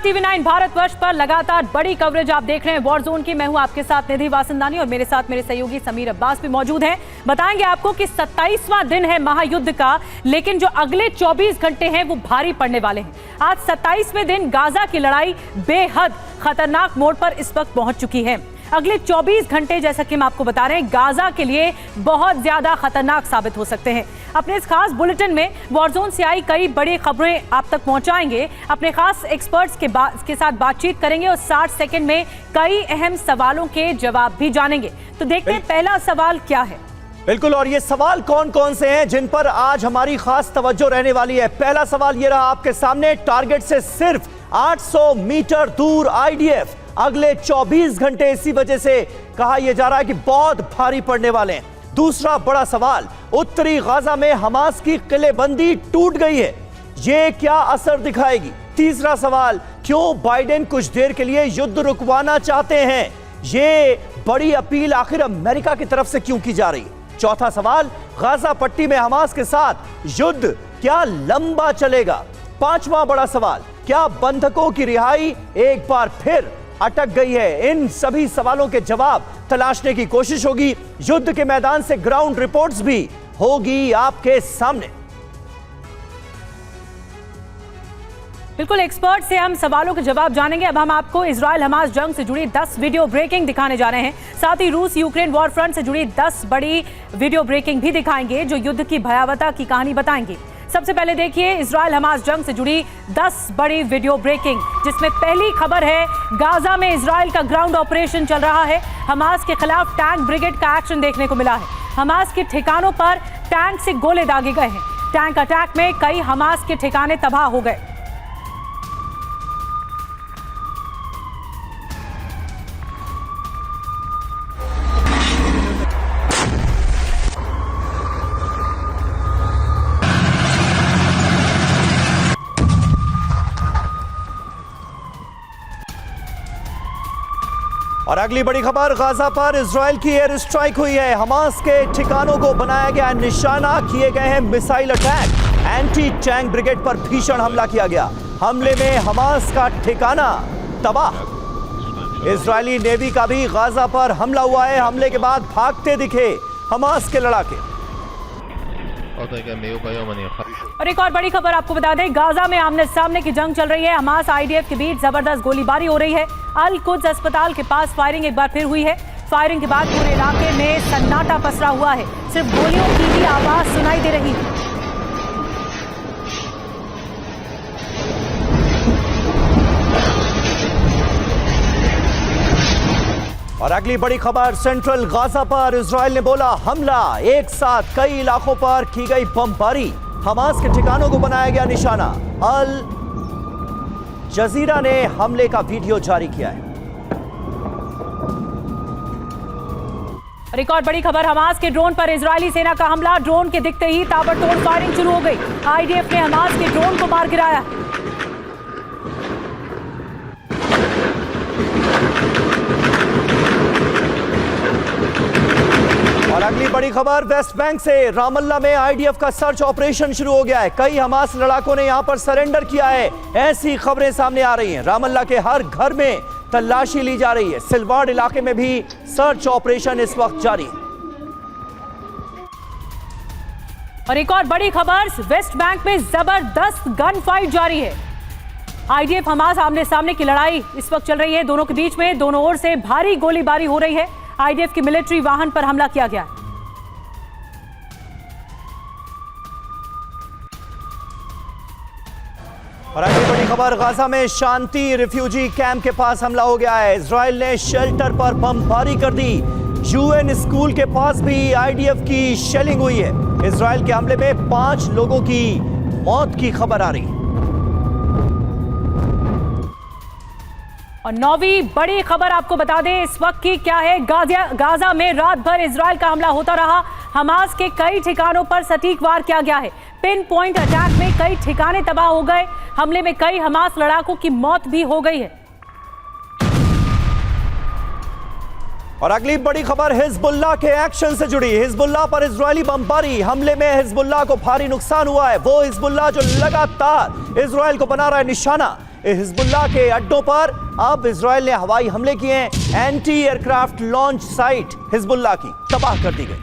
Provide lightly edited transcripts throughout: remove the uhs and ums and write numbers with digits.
TV 9 Bharatvarsh पर लगातार बड़ी कवरेज आप देख रहे हैं वॉर जोन की। मैं हूं आपके साथ निधि वासंदानी और मेरे साथ मेरे सहयोगी समीर अब्बास भी मौजूद हैं। बताएंगे आपको कि 27वां दिन है महायुद्ध का, लेकिन जो अगले 24 घंटे हैं वो भारी पड़ने वाले हैं। आज 27वें दिन गाजा की लड़ाई बेहद खतरनाक मोड़ पर इस वक्त पहुंच चुकी है। अगले 24 घंटे जैसा कि हम आपको बता रहे हैं गाजा के लिए बहुत ज्यादा खतरनाक साबित हो सकते हैं। अपने इस खास बुलेटिन में वॉरजोन से आई कई बड़ी खबरें आप तक पहुंचाएंगे, अपने खास एक्सपर्ट्स के साथ बातचीत करेंगे और 60 सेकंड में कई अहम सवालों के जवाब भी जानेंगे। तो देखते हैं पहला सवाल क्या है। बिल्कुल, और ये सवाल कौन कौन से हैं जिन पर आज हमारी खास तवज्जो रहने वाली है। पहला सवाल ये रहा आपके सामने, टारगेट से सिर्फ 800 मीटर दूर आईडीएफ अगले 24 घंटे इसी वजह से कहा यह जा रहा है कि बहुत भारी पड़ने वाले हैं। दूसरा बड़ा सवाल, उत्तरी गाजा में हमास की किलेबंदी टूट गई है, ये क्या असर दिखाएगी। तीसरा सवाल, क्यों बाइडेन कुछ देर के लिए युद्ध रुकवाना चाहते हैं, ये बड़ी अपील आखिर अमेरिका की तरफ से क्यों की जा रही है। चौथा सवाल, गाजा पट्टी में हमास के साथ युद्ध क्या लंबा चलेगा। पांचवा बड़ा सवाल, क्या बंधकों की रिहाई एक बार फिर अटक गई है। इन सभी सवालों के जवाब तलाशने की कोशिश होगी। युद्ध के मैदान से ग्राउंड रिपोर्ट्स भी होगी आपके सामने। बिल्कुल, एक्सपर्ट से हम सवालों के जवाब जानेंगे। अब हम आपको इजराइल हमास जंग से जुड़ी 10 वीडियो ब्रेकिंग दिखाने जा रहे हैं। साथ ही रूस यूक्रेन वॉर फ्रंट से जुड़ी 10 बड़ी वीडियो ब्रेकिंग भी दिखाएंगे जो युद्ध की भयावहता की कहानी बताएंगे। सबसे पहले देखिए इजराइल हमास जंग से जुड़ी 10 बड़ी वीडियो ब्रेकिंग, जिसमें पहली खबर है गाजा में इजराइल का ग्राउंड ऑपरेशन चल रहा है। हमास के खिलाफ टैंक ब्रिगेड का एक्शन देखने को मिला है। हमास के ठिकानों पर टैंक से गोले दागे गए हैं। टैंक अटैक में कई हमास के ठिकाने तबाह हो गए। और अगली बड़ी खबर, गाजा पर इजराइल की एयर स्ट्राइक हुई है। हमास के ठिकानों को बनाया गया निशाना, किए गए हैं missile attack. Anti tank brigade पर भीषण हमला किया गया। हमले में हमास का ठिकाना तबाह। इजरायली नेवी का भी गाजा पर हमला हुआ है। हमले के बाद भागते दिखे हमास के लड़ाके। और एक और बड़ी खबर आपको बता दें, गाजा में आमने सामने की जंग चल रही है। हमास आईडीएफ के बीच जबरदस्त गोलीबारी हो रही है। अल कुद्स अस्पताल के पास फायरिंग एक बार फिर हुई है। फायरिंग के बाद पूरे इलाके में सन्नाटा पसरा हुआ है। सिर्फ गोलियों की ही आवाज सुनाई दे रही है। और अगली बड़ी खबर, सेंट्रल गाजा पर इजराइल ने बोला हमला। एक साथ कई इलाकों पर की गई बमबारी। हमास के ठिकानों को बनाया गया निशाना। अल जजीरा ने हमले का वीडियो जारी किया है। और एक और बड़ी खबर, हमास के ड्रोन पर इजरायली सेना का हमला। ड्रोन के दिखते ही ताबड़तोड़ फायरिंग शुरू हो गई। आईडीएफ ने हमास के ड्रोन को मार गिराया। और अगली बड़ी खबर, वेस्ट बैंक से रामल्ला में आईडीएफ का सर्च ऑपरेशन शुरू हो गया है। कई हमास लड़ाकों ने यहां पर सरेंडर किया है, ऐसी खबरें सामने आ रही हैं। रामल्ला के हर घर में तलाशी ली जा रही है। सिलवाड़ इलाके में भी सर्च ऑपरेशन इस वक्त जारी है। और एक और बड़ी खबर, वेस्ट बैंक में जबरदस्त गन फाइट जारी है। आईडीएफ हमास आमने सामने की लड़ाई इस वक्त चल रही है दोनों के बीच में। दोनों ओर से भारी गोलीबारी हो रही है। आईडीएफ की मिलिट्री वाहन पर हमला किया गया। और अगली बड़ी खबर, गाजा में शांति रिफ्यूजी कैंप के पास हमला हो गया है। इजराइल ने शेल्टर पर बमबारी कर दी। यूएन स्कूल के पास भी आईडीएफ की शेलिंग हुई है। इजराइल के हमले में 5 लोगों की मौत की खबर आ रही है। और 9वीं बड़ी खबर आपको बता दें इस वक्त की क्या है। गाजा में रात भर इजराइल का हमला होता रहा। हमास के कई ठिकानों पर सटीक वार किया गया है। पिन पॉइंट अटैक में कई ठिकाने तबाह हो गए। हमले में कई हमास लड़ाकों की मौत भी हो गई है। और अगली बड़ी खबर हिजबुल्लाह के एक्शन से जुड़ी। हिजबुल्लाह पर इजरायली बमबारी। हमले में हिजबुल्लाह को भारी नुकसान हुआ है। वो हिजबुल्लाह जो लगातार इजराइल को बना रहा है निशाना। हिजबुल्लाह के अड्डों पर अब इजराइल ने हवाई हमले किए हैं। Anti aircraft launch site Hezbollah की तबाह कर दी गई।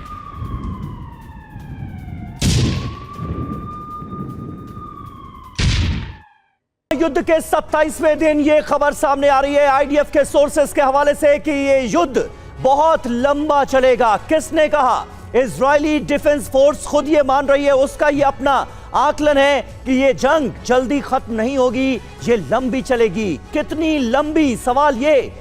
युद्ध के 27वें दिन यह खबर सामने आ रही है आईडीएफ के सोर्सेस के हवाले से कि यह युद्ध बहुत लंबा चलेगा। किसने कहा? इजरायली डिफेंस फोर्स खुद ये मान रही है, उसका ये अपना आकलन है कि ये जंग जल्दी खत्म नहीं होगी, ये लंबी चलेगी। कितनी लंबी? सवाल ये,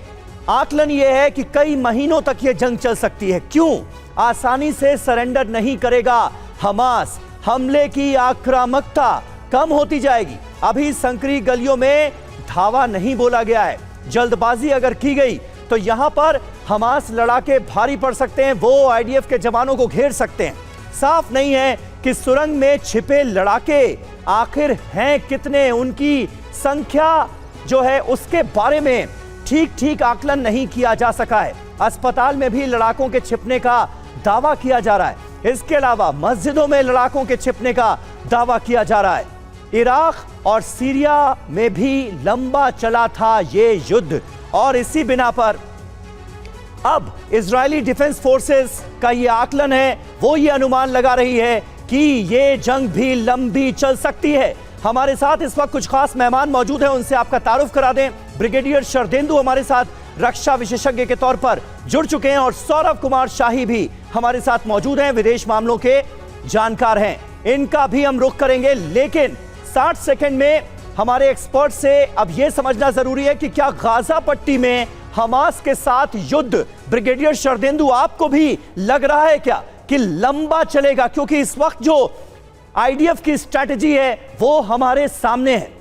आकलन ये है कि कई महीनों तक ये जंग चल सकती है। क्यों? आसानी से सरेंडर नहीं करेगा हमास। हमले की आक्रामकता कम होती जाएगी। अभी संकरी गलियों में धावा नहीं बोला गया है। जल्दबाजी अगर की गई तो यहां पर हमास लड़ाके भारी पड़ सकते हैं, वो आईडीएफ के जवानों को घेर सकते हैं। साफ नहीं है कि सुरंग में छिपे लड़ाके आखिर हैं कितने, उनकी संख्या जो है उसके बारे में ठीक आकलन नहीं किया जा सका है। अस्पताल में भी लड़ाकों के छिपने का दावा किया जा रहा है। इसके अलावा मस्जिदों में लड़ाकों के छिपने का दावा किया जा रहा है। इराक और सीरिया में भी लंबा चला था ये युद्ध और इसी बिना पर अब इजरायली डिफेंस फोर्सेस का ये आकलन है, वो ये अनुमान लगा रही है कि ये जंग भी लंबी चल सकती है। हमारे साथ इस वक्त कुछ खास मेहमान मौजूद हैं, उनसे आपका तारुफ करा दें। ब्रिगेडियर शरदेंदु हमारे साथ रक्षा विशेषज्ञ के तौर पर जुड़ चुके हैं और सौरभ कुमार शाही भी हमारे साथ मौजूद हैं, विदेश मामलों के जानकार हैं। इनका भी हम रुख करेंगे, लेकिन 60 सेकंड में हमारे एक्सपर्ट से अब यह समझना जरूरी है कि क्या गाजा पट्टी में हमास के साथ युद्ध, ब्रिगेडियर शरदेंदु आपको भी लग रहा है क्या कि लंबा चलेगा? क्योंकि इस वक्त जो आईडीएफ की स्ट्रैटेजी है वो हमारे सामने है।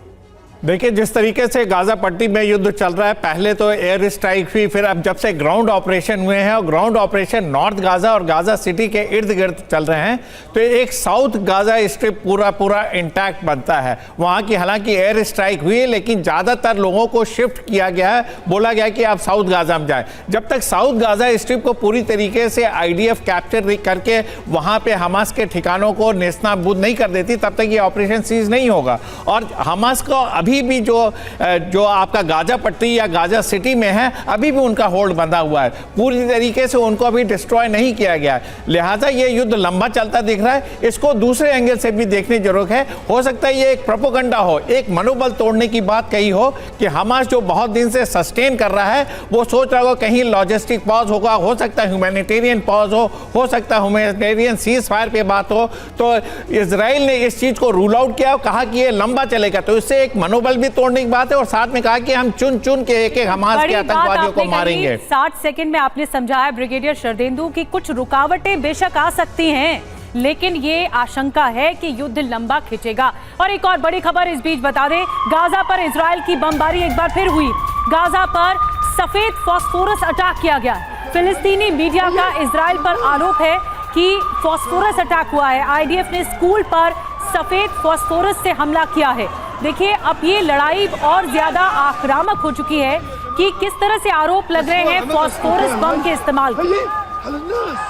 देखिए, जिस तरीके से गाजा पट्टी में युद्ध चल रहा है, पहले तो एयर स्ट्राइक हुई, फिर अब जब से ग्राउंड ऑपरेशन हुए हैं और ग्राउंड ऑपरेशन नॉर्थ गाजा और गाजा सिटी के इर्द गिर्द चल रहे हैं, तो एक साउथ गाजा स्ट्रिप पूरा इंटैक्ट बनता है। वहाँ की हालांकि एयर स्ट्राइक हुई है, लेकिन ज़्यादातर लोगों को शिफ्ट किया गया है, बोला गया कि आप साउथ गाजा में जाए। जब तक साउथ गाजा स्ट्रिप को पूरी तरीके से आईडीएफ कैप्चर करके वहाँ पे हमास के ठिकानों को नेस्तनाबूद नहीं कर देती, तब तक ये ऑपरेशन सीज नहीं होगा। और हमास को अभी भी जो आपका गाजा पट्टी या गाजा सिटी में है, अभी भी उनका होल्ड बंधा हुआ है, पूरी तरीके से उनको अभी डिस्ट्रॉय नहीं किया गया है। लिहाजा ये युद्ध लंबा चलता दिख रहा है। इसको दूसरे एंगल से भी देखने की जरूरत है। हो सकता है ये एक प्रोपोगंडा हो, एक मनोबल तोड़ने की बात कही हो कि हमास जो बहुत दिन से सस्टेन कर रहा है, वो सोच रहा हो कहीं लॉजिस्टिक पॉज होगा, हो सकता है ह्यूमैनिटेरियन पॉज हो सकता है ह्यूमैनिटेरियन सीज फायर पे बात हो। तो इजराइल ने इस चीज को रूल आउट किया और कहा कि ये लंबा चलेगा, तो इससे एक मनोबल भी तोड़ने की बात है और साथ में कहा कि हम चुन के एक हमास के आतंकवादियों को मारेंगे। 60 सेकंड में आपने समझाया ब्रिगेडियर शरदेंदु की कुछ रुकावटें बेशक आ सकती हैं, लेकिन ये आशंका है कि युद्ध लंबा खिंचेगा। और एक और बड़ी खबर इस बीच बता दें, गाजा पर इजराइल की बमबारी एक बार फिर हुई। गाजा पर सफेद फास्फोरस अटैक किया गया। फिलिस्तीनी मीडिया का इजराइल पर आरोप है कि फास्फोरस अटैक हुआ है। आईडीएफ ने स्कूल पर सफेद फास्फोरस से हमला किया है। देखिए, अब ये लड़ाई और ज्यादा आक्रामक हो चुकी है कि किस तरह से आरोप लग रहे हैं फास्फोरस बम के इस्तेमाल के।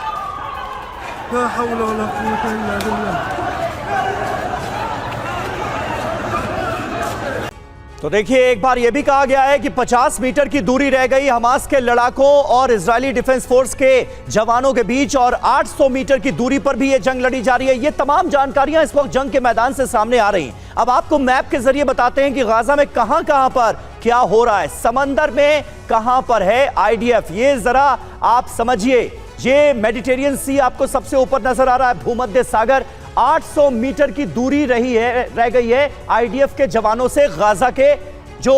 तो देखिए, एक बार यह भी कहा गया है कि 50 मीटर की दूरी रह गई हमास के लड़ाकों और इजरायली डिफेंस फोर्स के जवानों के बीच, और 800 मीटर की दूरी पर भी यह जंग लड़ी जा रही है। ये तमाम जानकारियां इस वक्त जंग के मैदान से सामने आ रही हैं। अब आपको मैप के जरिए बताते हैं कि गाजा में कहां पर क्या हो रहा है। समंदर में कहां पर है आईडीएफ, ये जरा आप समझिए। ये मेडिटेरियन सी आपको सबसे ऊपर नजर आ रहा है, भूमध्य सागर। 800 मीटर की दूरी रह गई है आईडीएफ के जवानों से गाजा के जो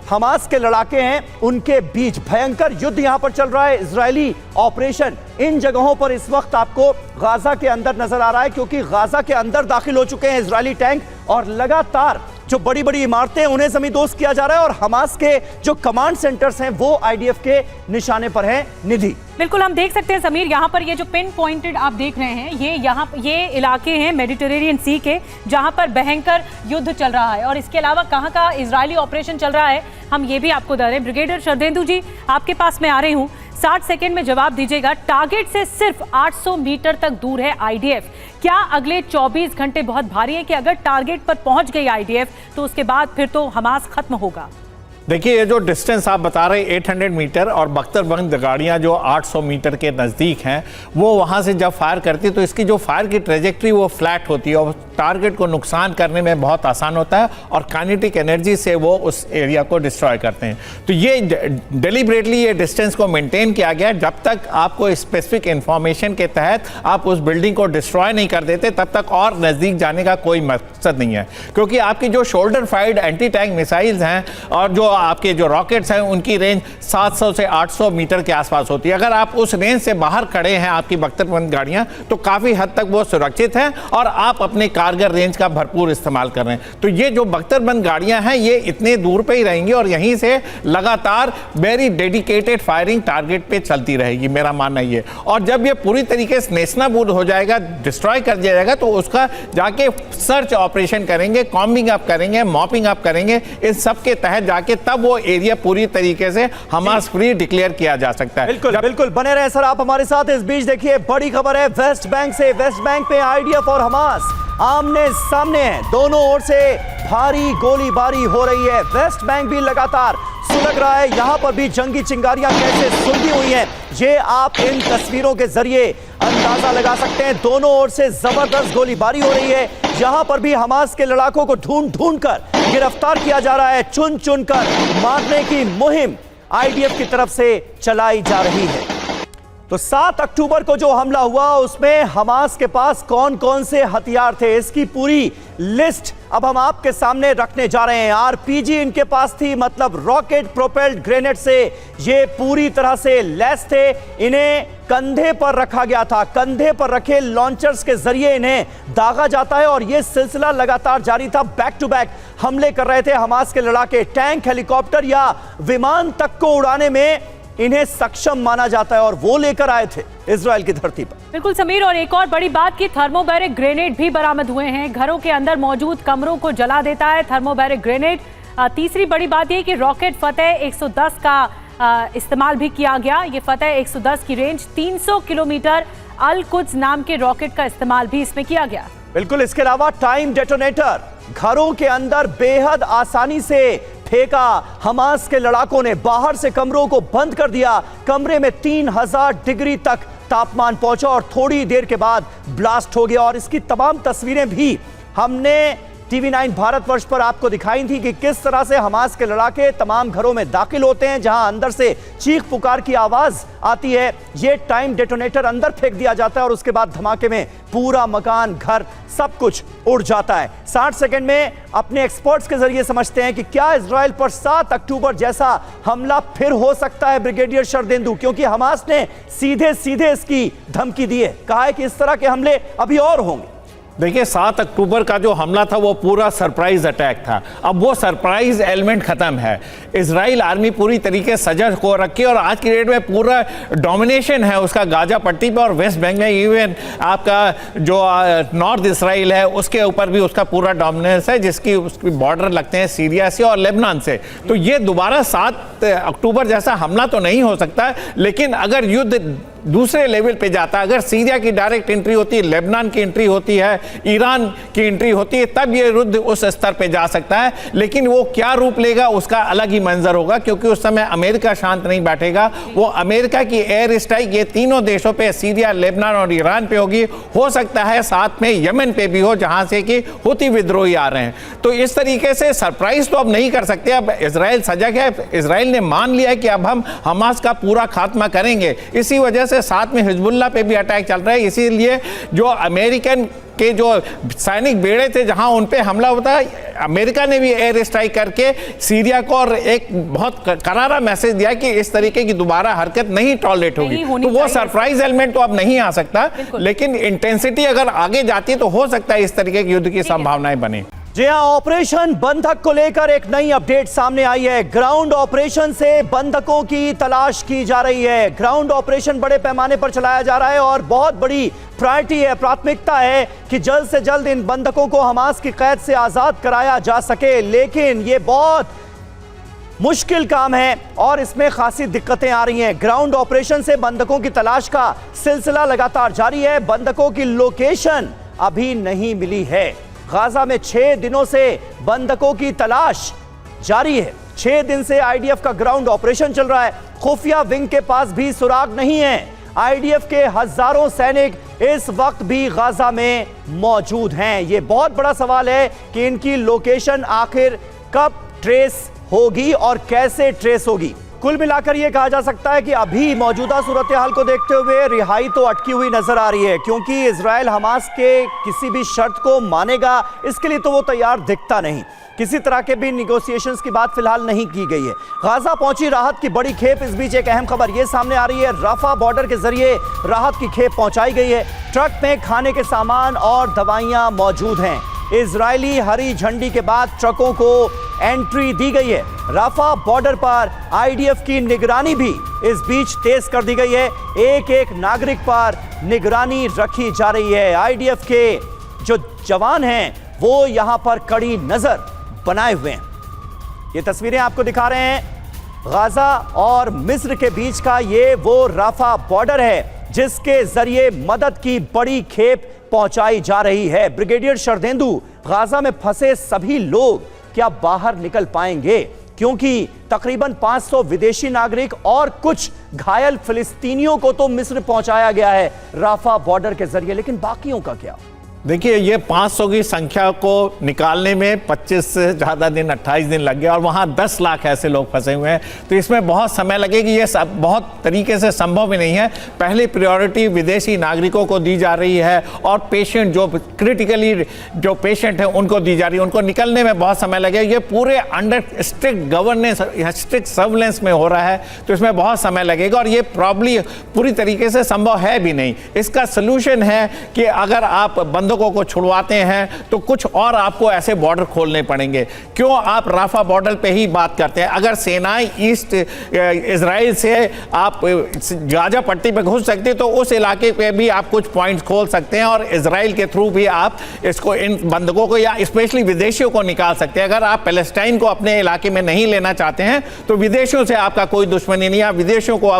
हमास के लड़ाके हैं उनके बीच। भयंकर युद्ध यहां पर चल रहा है, इजरायली ऑपरेशन इन जगहों पर इस वक्त आपको गाजा के अंदर नजर आ रहा है, क्योंकि गाजा के अंदर दाखिल हो चुके हैं इजरायली टैंक और लगातार जो बड़ी बड़ी इमारतें उन्हें जमींदोज किया जा रहा है और हमास के जो कमांड सेंटर्स हैं वो आईडीएफ के निशाने पर हैं। निधि, बिल्कुल हम देख सकते हैं समीर, यहाँ पर ये जो पिन पॉइंटेड आप देख रहे हैं, ये इलाके हैं मेडिटेरेनियन सी के, जहाँ पर भयंकर युद्ध चल रहा है। और इसके अलावा कहाँ का इजरायली ऑपरेशन चल रहा है हम ये भी आपको बता रहे हैं। ब्रिगेडियर शरदेंदु जी, आपके पास मैं आ रही हूँ। 60 सेकेंड में जवाब दीजिएगा। टारगेट से सिर्फ 800 मीटर तक दूर है आईडीएफ। क्या अगले 24 घंटे बहुत भारी है कि अगर टारगेट पर पहुंच गई आईडीएफ तो उसके बाद फिर तो हमास खत्म होगा? देखिए, ये जो डिस्टेंस आप बता रहे हैं 800 मीटर और बख्तरबंद गाड़ियां जो 800 मीटर के नज़दीक हैं, वो वहां से जब फायर करती है तो इसकी जो फायर की ट्रेजेक्ट्री वो फ्लैट होती है और टारगेट को नुकसान करने में बहुत आसान होता है और काइनेटिक एनर्जी से वो उस एरिया को डिस्ट्रॉय करते हैं। तो ये डेलिबरेटली ये डिस्टेंस को मेंटेन किया गया। जब तक आपको स्पेसिफिक इंफॉर्मेशन के तहत आप उस बिल्डिंग को डिस्ट्रॉय नहीं कर देते तब तक और नज़दीक जाने का कोई मकसद नहीं है, क्योंकि आपकी जो shoulder fired anti tank missiles हैं और जो आपके जो रॉकेट्स हैं उनकी रेंज 700 से 800 मीटर के आसपास होती है। अगर आप उस रेंज से बाहर खड़े हैं आपकी बख्तरबंद गाड़ियां तो काफ़ी हद तक वो सुरक्षित हैं और आप अपने कारगर रेंज का भरपूर इस्तेमाल कर रहे हैं। तो ये जो बख्तरबंद गाड़ियां हैं ये इतने दूर पे ही रहेंगी और यहीं से लगातार वेरी डेडिकेटेड फायरिंग टारगेट पे चलती रहेगी, मेरा मानना ये। और जब ये पूरी तरीके से नेस्तनाबूद हो जाएगा, डिस्ट्रॉय कर दिया जाएगा, तो उसका जाके सर्च ऑपरेशन करेंगे, कॉम्बिंग अप करेंगे, मॉपिंग अप करेंगे, इन सब के तहत जाके तब वो एरिया पूरी तरीके से हमास फ्री डिक्लेयर किया जा सकता है। बिल्कुल बिल्कुल, बने रहे सर आप हमारे साथ। इस बीच देखिए बड़ी खबर है वेस्ट बैंक से। वेस्ट बैंक पे आईडीएफ और हमास आमने सामने हैं, दोनों ओर से भारी गोलीबारी हो रही है। वेस्ट बैंक भी लगातार सुलग रहा है, यहां पर भी जंगी चिंगारियां कैसे सुलगी हुई हैं ये आप इन तस्वीरों के जरिए अंदाजा लगा सकते हैं। दोनों ओर से जबरदस्त गोलीबारी हो रही है, यहां पर भी हमास के लड़ाकों को ढूंढ ढूंढ कर गिरफ्तार किया जा रहा है, चुन चुन कर मारने की मुहिम आईडीएफ की तरफ से चलाई जा रही है। तो 7 अक्टूबर को जो हमला हुआ उसमें हमास के पास कौन कौन से हथियार थे इसकी पूरी लिस्ट अब हम आपके सामने रखने जा रहे हैं। आरपीजी इनके पास थी, मतलब रॉकेट प्रोपेल्ड ग्रेनेड से ये पूरी तरह से लैस थे। इन्हें कंधे पर रखा गया था, कंधे पर रखे लॉन्चर्स के जरिए इन्हें दागा जाता है और यह सिलसिला लगातार जारी था। बैक टू बैक हमले कर रहे थे हमास के लड़ाके। टैंक, हेलीकॉप्टर या विमान तक को उड़ाने में इन्हें सक्षम माना जाता है और वो लेकर आए थे इजराइल की धरती पर। बिल्कुल समीर, और एक और बड़ी बात की थर्मोबैरिक ग्रेनेड भी बरामद हुए हैं। घरों के अंदर मौजूद कमरों को जला देता है थर्मोबैरिक ग्रेनेड। तीसरी बड़ी बात यह कि रॉकेट फतेह 110 का इस्तेमाल भी किया गया। ये फतेह 110 की रेंज 300 किलोमीटर, अल कुद्स नाम के रॉकेट का इस्तेमाल भी इसमें किया गया। बिल्कुल, इसके अलावा टाइम डेटोनेटर घरों के अंदर बेहद आसानी से फेंका। हमास के लड़ाकों ने बाहर से कमरों को बंद कर दिया। कमरे में 3000 डिग्री तक तापमान पहुंचा और थोड़ी देर के बाद ब्लास्ट हो गया। और इसकी तमाम तस्वीरें भी हमने TV9 भारतवर्ष पर आपको दिखाई थी कि किस तरह से हमास के लड़ाके तमाम घरों में दाखिल होते हैं जहां अंदर से चीख पुकार की आवाज आती है। ये टाइम डेटोनेटर अंदर फेंक दिया जाता है और उसके बाद धमाके में पूरा मकान, घर, सब कुछ उड़ जाता है। 60 सेकंड में अपने एक्सपर्ट्स के जरिए समझते हैं कि क्या इजराइल पर 7 अक्टूबर जैसा हमला फिर हो सकता है ब्रिगेडियर शरदेंदु, क्योंकि हमास ने सीधे सीधे इसकी धमकी दी है, कहा है कि इस तरह के हमले अभी और होंगे। देखिए, 7 अक्टूबर का जो हमला था वो पूरा सरप्राइज अटैक था। अब वो सरप्राइज एलिमेंट खत्म है। इजराइल आर्मी पूरी तरीके सजग हो रखी है और आज की डेट में पूरा डोमिनेशन है उसका गाजा पट्टी पे और वेस्ट बैंक में। इवन आपका जो नॉर्थ इसराइल है उसके ऊपर भी उसका पूरा डोमिनेंस है, जिसकी उसकी बॉर्डर लगते हैं सीरिया से और लेबनान से। तो ये दोबारा 7 अक्टूबर जैसा हमला तो नहीं हो सकता, लेकिन अगर युद्ध दूसरे लेवल पे जाता, अगर सीरिया की डायरेक्ट एंट्री होती है, लेबनान की एंट्री होती है, ईरान की एंट्री होती है, तब ये युद्ध उस स्तर पे जा सकता है। लेकिन वो क्या रूप लेगा उसका अलग ही मंजर होगा, क्योंकि उस समय अमेरिका शांत नहीं बैठेगा। वो अमेरिका की एयर स्ट्राइक ये तीनों देशों पे, सीरिया, लेबनान और ईरान पे होगी। हो सकता है साथ में यमन पे भी हो, जहां से कि हुती विद्रोही आ रहे हैं। तो इस तरीके से सरप्राइज तो अब नहीं कर सकते। अब इजराइल सजग है, इजराइल ने मान लिया है कि अब हम हमास का पूरा खात्मा करेंगे। इसी वजह से साथ में हिजबुल्ला पे भी अटैक चल रहा है। इसीलिए जो अमेरिकन के जो सैनिक बेड़े थे जहां उन पे हमला होता है, अमेरिका ने भी एयर स्ट्राइक करके सीरिया को और एक बहुत करारा मैसेज दिया कि इस तरीके की दोबारा हरकत नहीं टॉलरेट होगी। तो वो सरप्राइज एलिमेंट तो अब नहीं आ सकता, लेकिन इंटेंसिटी अगर आगे जाती है तो हो सकता है इस तरीके की युद्ध की संभावनाएं बनी। जी हां, ऑपरेशन बंधक को लेकर एक नई अपडेट सामने आई है। ग्राउंड ऑपरेशन से बंधकों की तलाश की जा रही है। ग्राउंड ऑपरेशन बड़े पैमाने पर चलाया जा रहा है और बहुत बड़ी प्रायोरिटी है, प्राथमिकता है कि जल्द से जल्द इन बंधकों को हमास की कैद से आजाद कराया जा सके। लेकिन ये बहुत मुश्किल काम है और इसमें खासी दिक्कतें आ रही हैं। ग्राउंड ऑपरेशन से बंधकों की तलाश का सिलसिला लगातार जारी है। बंधकों की लोकेशन अभी नहीं मिली है। गाजा में 6 दिनों से बंधकों की तलाश जारी है। 6 दिन से आईडीएफ का ग्राउंड ऑपरेशन चल रहा है। खुफिया विंग के पास भी सुराग नहीं है। आईडीएफ के हजारों सैनिक इस वक्त भी गाजा में मौजूद हैं। यह बहुत बड़ा सवाल है कि इनकी लोकेशन आखिर कब ट्रेस होगी और कैसे ट्रेस होगी। कुल मिलाकर यह कहा जा सकता है कि अभी मौजूदा सूरत हाल को देखते हुए रिहाई तो अटकी हुई नजर आ रही है, क्योंकि इजराइल हमास के किसी भी शर्त को मानेगा इसके लिए तो वो तैयार दिखता नहीं। किसी तरह के भी निगोशिएशंस की बात फिलहाल नहीं की गई है। गाजा पहुंची राहत की बड़ी खेप। इस बीच एक अहम खबर यह सामने आ रही है, राफा बॉर्डर के जरिए राहत की खेप पहुंचाई गई है। ट्रक में खाने के सामान और दवाइयां मौजूद हैं। इजरायली हरी झंडी के बाद ट्रकों को एंट्री दी गई है। राफा बॉर्डर पर आईडीएफ की निगरानी भी इस बीच तेज कर दी गई है। एक एक नागरिक पर निगरानी रखी जा रही है। आईडीएफ के जो जवान हैं वो यहां पर कड़ी नजर बनाए हुए हैं। ये तस्वीरें आपको दिखा रहे हैं। गाजा और मिस्र के बीच का ये वो राफा बॉर्डर है जिसके जरिए मदद की बड़ी खेप पहुंचाई जा रही है। ब्रिगेडियर शरदेंदु, गाजा में फंसे सभी लोग क्या बाहर निकल पाएंगे? क्योंकि तकरीबन 500 विदेशी नागरिक और कुछ घायल फिलिस्तीनियों को तो मिस्र पहुंचाया गया है राफा बॉर्डर के जरिए, लेकिन बाकियों का क्या? देखिए, ये 500 की संख्या को निकालने में 25 से ज़्यादा दिन 28 दिन लग गए और वहाँ 10 लाख ऐसे लोग फंसे हुए हैं, तो इसमें बहुत समय लगेगी। ये सब बहुत तरीके से संभव भी नहीं है। पहली प्रायोरिटी विदेशी नागरिकों को दी जा रही है और पेशेंट जो क्रिटिकली जो पेशेंट हैं उनको दी जा रही है। उनको निकलने में बहुत समय लगेगा। ये पूरे under strict governance, strict surveillance में हो रहा है, तो इसमें बहुत समय लगेगा और ये प्रॉब्ली पूरी तरीके से संभव है भी नहीं। इसका सोल्यूशन है कि अगर आप बंधकों को छुड़वाते हैं तो कुछ और आपको ऐसे बॉर्डर खोलने पड़ेंगे। क्यों आप राफा बॉर्डर पे ही बात करते हैं? अगर सेनाएं ईस्ट इजराइल से आप गाजा पट्टी पे घुस सकते तो उस इलाके पे भी आप कुछ पॉइंट्स खोल सकते हैं और इजराइल के थ्रू भी आप इसको, इन बंधकों को या स्पेशली विदेशियों को निकाल सकते हैं। अगर आप पैलेस्टाइन को अपने इलाके में नहीं लेना चाहते हैं तो विदेशियों से आपका कोई दुश्मनी नहीं है। विदेशियों को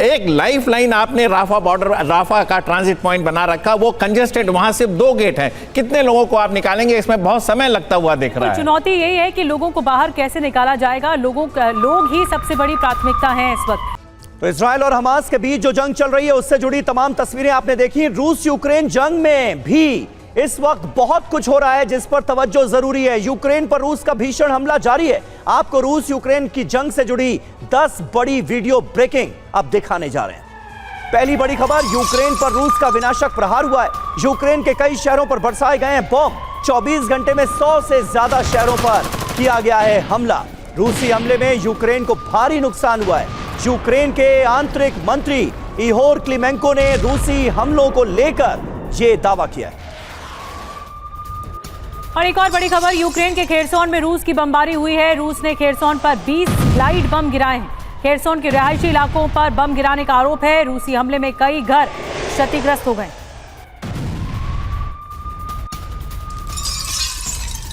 एक लाइफ लाइन आपने राफा बॉर्डर, राफा का ट्रांजिट पॉइंट बना रखा, वो कंजेस्टेड, वहां सिर्फ 2 गेट हैं। कितने लोगों को आप निकालेंगे? इसमें बहुत समय लगता हुआ दिख रहा है। चुनौती यही है कि लोगों को बाहर कैसे निकाला जाएगा। लोग ही सबसे बड़ी प्राथमिकता है इस वक्त। तो इजराइल और हमास के बीच जो जंग चल रही है उससे जुड़ी तमाम तस्वीरें आपने देखी। रूस यूक्रेन जंग में भी इस वक्त बहुत कुछ हो रहा है जिस पर तवज्जो जरूरी है। यूक्रेन पर रूस का भीषण हमला जारी है। आपको रूस यूक्रेन की जंग से जुड़ी 10 बड़ी वीडियो ब्रेकिंग अब दिखाने जा रहे हैं। पहली बड़ी खबर, यूक्रेन पर रूस का विनाशक प्रहार हुआ है। यूक्रेन के कई शहरों पर बरसाए गए हैं बम। 24 घंटे में 100 से ज्यादा शहरों पर किया गया है हमला। रूसी हमले में यूक्रेन को भारी नुकसान हुआ है। यूक्रेन के आंतरिक मंत्री इहोर क्लिमेंको ने रूसी हमलों को लेकर यह दावा किया है। और एक और बड़ी खबर, यूक्रेन के खेरसोन में रूस की बमबारी हुई है। रूस ने खेरसोन पर 20 ग्लाइड बम गिराए हैं। खेरसोन के रिहायशी इलाकों पर बम गिराने का आरोप है। रूसी हमले में कई घर क्षतिग्रस्त हो गए।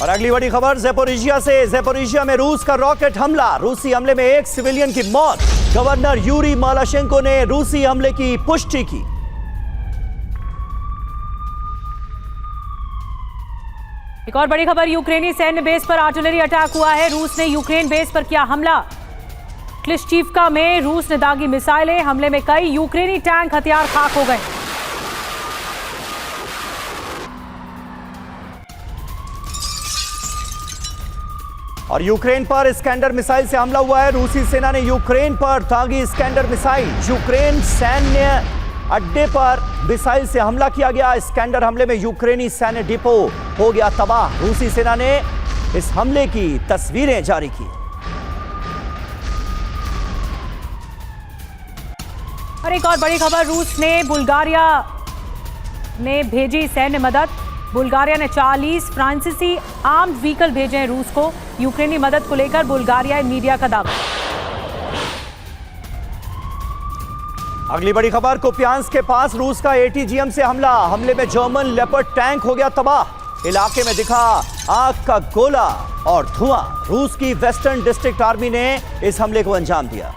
और अगली बड़ी खबर ज़ेपोरिजिया से। ज़ेपोरिजिया में रूस का रॉकेट हमला। रूसी हमले में एक सिविलियन की मौत। गवर्नर यूरी मालाशेंको ने रूसी हमले की पुष्टि की। एक और बड़ी खबर, यूक्रेनी सैन्य बेस पर आर्टिलरी अटैक हुआ है। रूस ने यूक्रेन बेस पर किया हमला। क्लिश्चीवका में रूस ने दागी मिसाइलें। हमले में कई यूक्रेनी टैंक हथियार खाक हो गए। और यूक्रेन पर इस्कैंडर मिसाइल से हमला हुआ है। रूसी सेना ने यूक्रेन पर दागी इस्कैंडर मिसाइल। यूक्रेन सैन्य अड्डे पर मिसाइल से हमला किया गया। इस्कैंडर हमले में यूक्रेनी सैन्य डिपो हो गया तबाह। रूसी सेना ने इस हमले की तस्वीरें जारी की। और एक और बड़ी खबर, रूस ने बुल्गारिया ने भेजी सैन्य मदद। बुल्गारिया ने 40 फ्रांसीसी आर्म्ड व्हीकल भेजे हैं रूस को। यूक्रेनी मदद को लेकर बुल्गारियाई मीडिया का दावा। अगली बड़ी खबर, कुपियांस्क के पास रूस का एटीजीएम से हमला। हमले में जर्मन लेपर्ड टैंक हो गया तबाह। इलाके में दिखा आग का गोला और धुआं। रूस की वेस्टर्न डिस्ट्रिक्ट आर्मी ने इस हमले को अंजाम दिया।